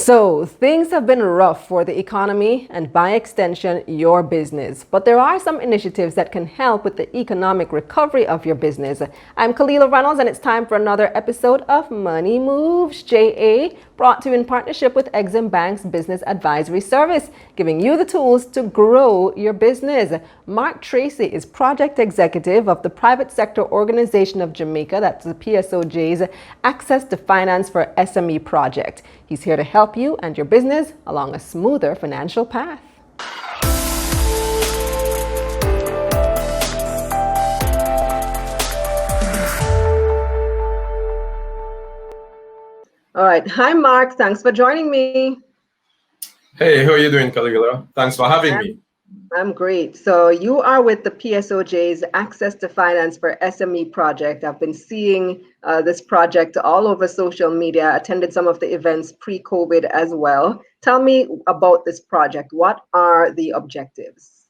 So, things have been rough for the economy and by extension, your business. But there are some initiatives that can help with the economic recovery of your business. I'm Kalila Reynolds, and it's time for another episode of Money Moves, JA, brought to you in partnership with Exim Bank's Business Advisory Service, giving you the tools to grow your business. Mark Tracey is project executive of the private sector organization of Jamaica, that's the PSOJ's Access to Finance for SME Project. He's here to help you and your business along a smoother financial path. All right. Hi, Mark. Thanks for joining me. Hey, how are you doing, Caligula? Thanks for having me. I'm great. So you are with the PSOJ's Access to Finance for SME Project. I've been seeing this project all over social media, attended some of the events pre-COVID as well. Tell me about this project. What are the objectives?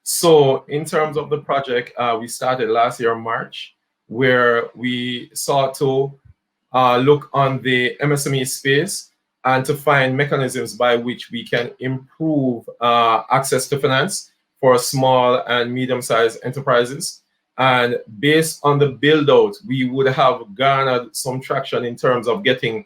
So in terms of the project, we started last year, March, where we sought to look on the MSME space and to find mechanisms by which we can improve access to finance for small and medium-sized enterprises. And based on the build-out, we would have garnered some traction in terms of getting,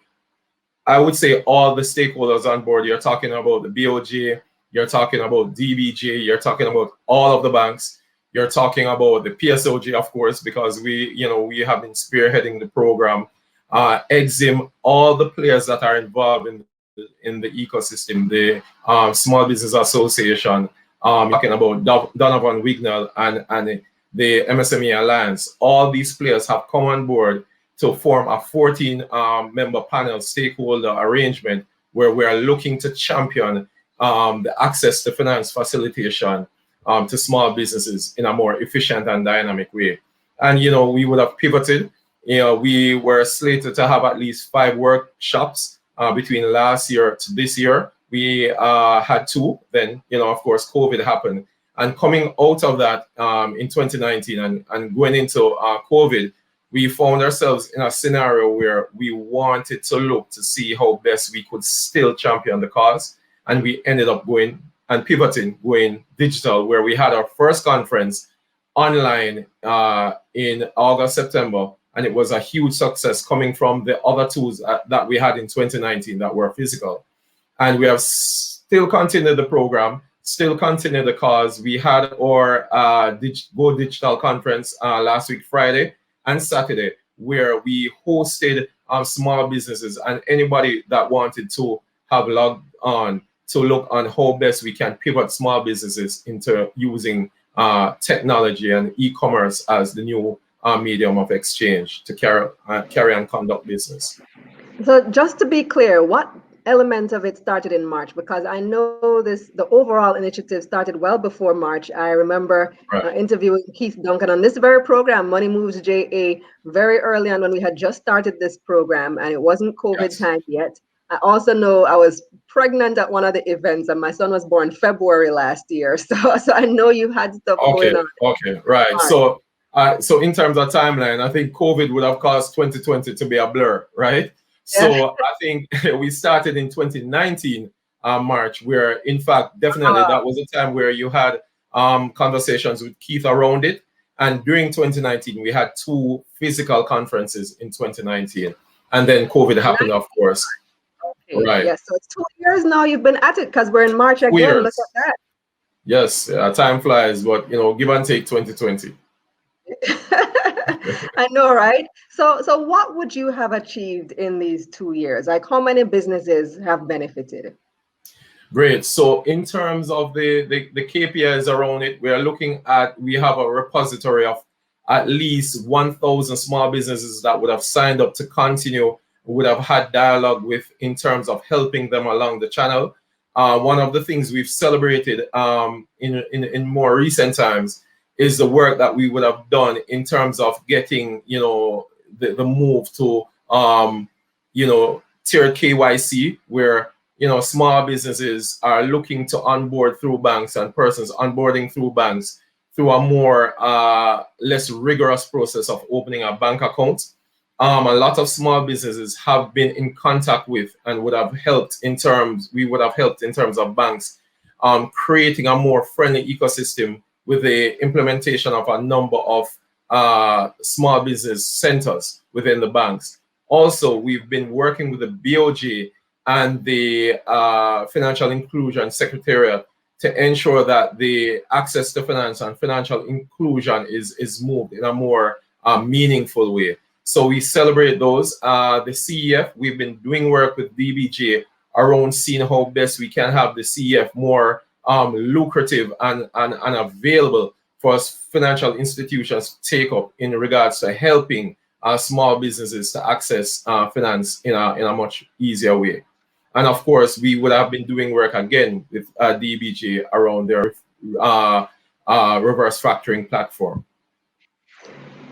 I would say, all the stakeholders on board. You're talking about the BOJ, you're talking about DBJ, you're talking about all of the banks, you're talking about the PSOJ, of course, because we have been spearheading the program. Exim, all the players that are involved in the ecosystem, the Small Business Association, talking about Donovan Wignall and the MSME Alliance, all these players have come on board to form a 14-member panel stakeholder arrangement where we are looking to champion the access to finance facilitation to small businesses in a more efficient and dynamic way. And, we would have pivoted. We were slated to have at least 5 workshops between last year to this year. We had 2. Then, of course, COVID happened. And coming out of that in 2019 and going into COVID, we found ourselves in a scenario where we wanted to look to see how best we could still champion the cause. And we ended up going digital, where we had our first conference online in August, September. And it was a huge success coming from the other tools that we had in 2019 that were physical. And we have still continued the program, still continued the cause. We had our Go Digital conference last week, Friday and Saturday, where we hosted small businesses and anybody that wanted to have logged on to look on how best we can pivot small businesses into using technology and e-commerce as the new medium of exchange to carry and conduct business. So just to be clear, what element of it started in March? Because I know the overall initiative started well before March. I remember interviewing Keith Duncan on this very program, Money Moves JA, very early on when we had just started this program, and it wasn't COVID time yet. I also know I was pregnant at one of the events, and my son was born February last year. So I know you had stuff going on. Okay, right. So in terms of timeline, I think COVID would have caused 2020 to be a blur, right? So I think we started in 2019 March, where in fact, definitely that was a time where you had conversations with Keith around it. And during 2019, we had 2 physical conferences in 2019. And then COVID happened, of course. Okay. Right. Yes, so it's 2 years now you've been at it, because we're in March again. Look at that. Yes, time flies, but give and take 2020. I know, right? So what would you have achieved in these 2 years? Like, how many businesses have benefited? Great. So in terms of the KPIs around it, we have a repository of at least 1,000 small businesses that would have signed up to continue, would have had dialogue with in terms of helping them along the channel. One of the things we've celebrated in more recent times is the work that we would have done in terms of getting, the move to, tier KYC, where, small businesses are looking to onboard through banks and persons onboarding through banks through a more less rigorous process of opening a bank account. a lot of small businesses have been in contact with and would have helped in terms, we would have helped in terms of banks creating a more friendly ecosystem with the implementation of a number of small business centers within the banks. Also, we've been working with the BOJ and the Financial Inclusion Secretariat to ensure that the access to finance and financial inclusion is moved in a more meaningful way. So we celebrate those. The CEF, we've been doing work with DBJ around seeing how best we can have the CEF more lucrative and available for financial institutions to take up in regards to helping small businesses to access finance in a much easier way. And of course, we would have been doing work again with DBJ around their reverse factoring platform.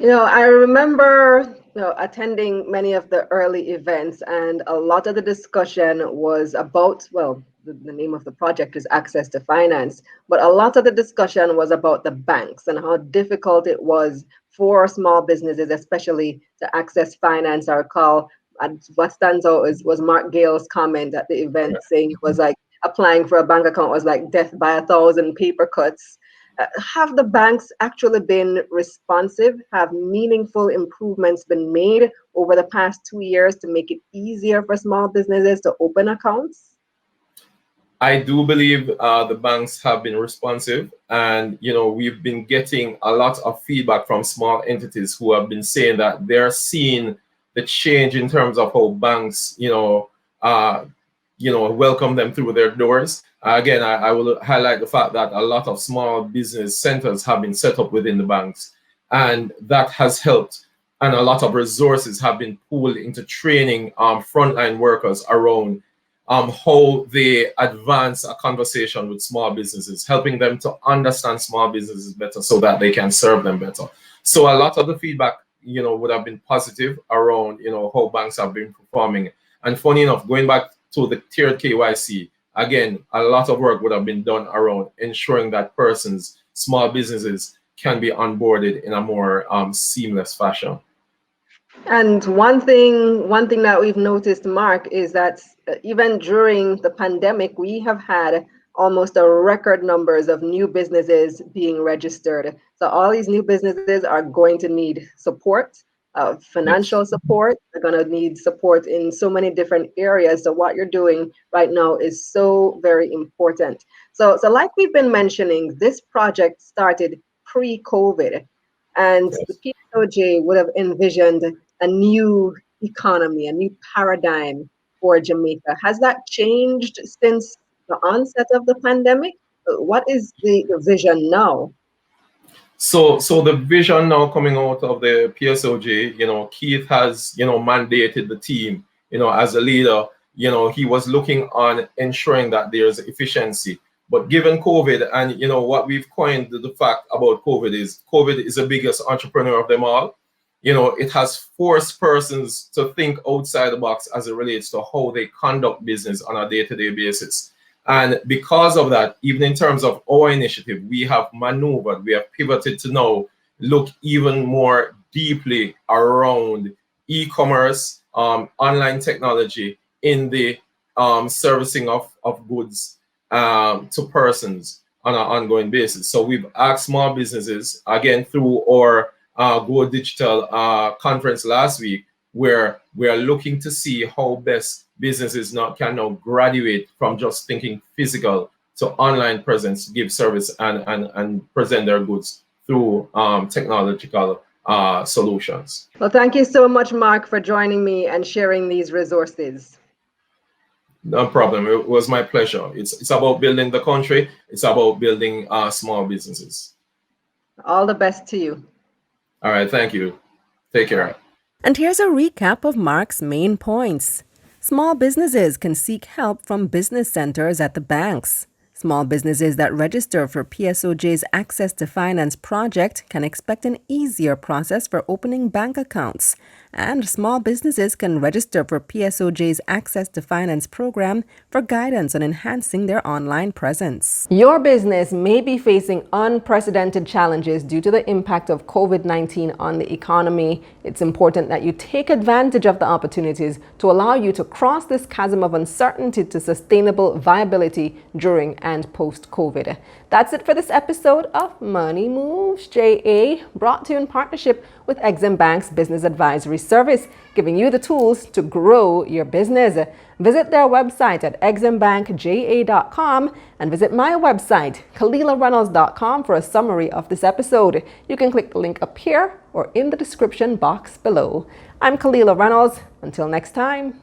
I remember attending many of the early events, and a lot of the discussion was about, well, the name of the project is Access to Finance, but a lot of the discussion was about the banks and how difficult it was for small businesses, especially to access finance. I recall, and what stands out was Mark Gale's comment at the event saying it was like applying for a bank account was like death by 1,000 paper cuts. Have the banks actually been responsive? Have meaningful improvements been made over the past 2 years to make it easier for small businesses to open accounts? I do believe the banks have been responsive, and we've been getting a lot of feedback from small entities who have been saying that they're seeing the change in terms of how banks, welcome them through their doors. Again, I will highlight the fact that a lot of small business centers have been set up within the banks, and that has helped. And a lot of resources have been pooled into training frontline workers around how they advance a conversation with small businesses, helping them to understand small businesses better so that they can serve them better. So a lot of the feedback, would have been positive around, how banks have been performing. And funny enough, going back to the tiered KYC, again, a lot of work would have been done around ensuring that small businesses can be onboarded in a more seamless fashion. And one thing that we've noticed, Mark, is that even during the pandemic, we have had almost a record numbers of new businesses being registered. So all these new businesses are going to need support, financial support. They're going to need support in so many different areas. So what you're doing right now is so very important. So like we've been mentioning, this project started pre-COVID, and the PSOJ would have envisioned a new economy, a new paradigm for Jamaica. Has that changed since the onset of the pandemic? What is the vision now? So the vision now coming out of the PSOJ, Keith has, mandated the team, as a leader, he was looking on ensuring that there's efficiency. But given COVID and, what we've coined the fact about COVID is the biggest entrepreneur of them all. It has forced persons to think outside the box as it relates to how they conduct business on a day-to-day basis. And because of that, even in terms of our initiative, we have maneuvered, we have pivoted to now look even more deeply around e-commerce, online technology in the servicing of goods to persons on an ongoing basis. So we've asked small businesses, again, through our Go Digital conference last week, where we are looking to see how best businesses can now graduate from just thinking physical to online presence to give service and present their goods through technological solutions. Well, thank you so much, Mark, for joining me and sharing these resources. No problem. It was my pleasure. It's about building the country. It's about building small businesses. All the best to you. All right. Thank you. Take care. And here's a recap of Mark's main points. Small businesses can seek help from business centers at the banks. Small businesses that register for PSOJ's Access to Finance project can expect an easier process for opening bank accounts. And small businesses can register for PSOJ's Access to Finance program for guidance on enhancing their online presence. Your business may be facing unprecedented challenges due to the impact of COVID-19 on the economy. It's important that you take advantage of the opportunities to allow you to cross this chasm of uncertainty to sustainable viability during and post-COVID. That's it for this episode of MoneyMoves JA, brought to you in partnership with Exim Bank's Business Advisory Service, giving you the tools to grow your business. Visit their website at eximbankja.com and visit my website, KalilaReynolds.com, for a summary of this episode. You can click the link up here or in the description box below. I'm Kalila Reynolds. Until next time.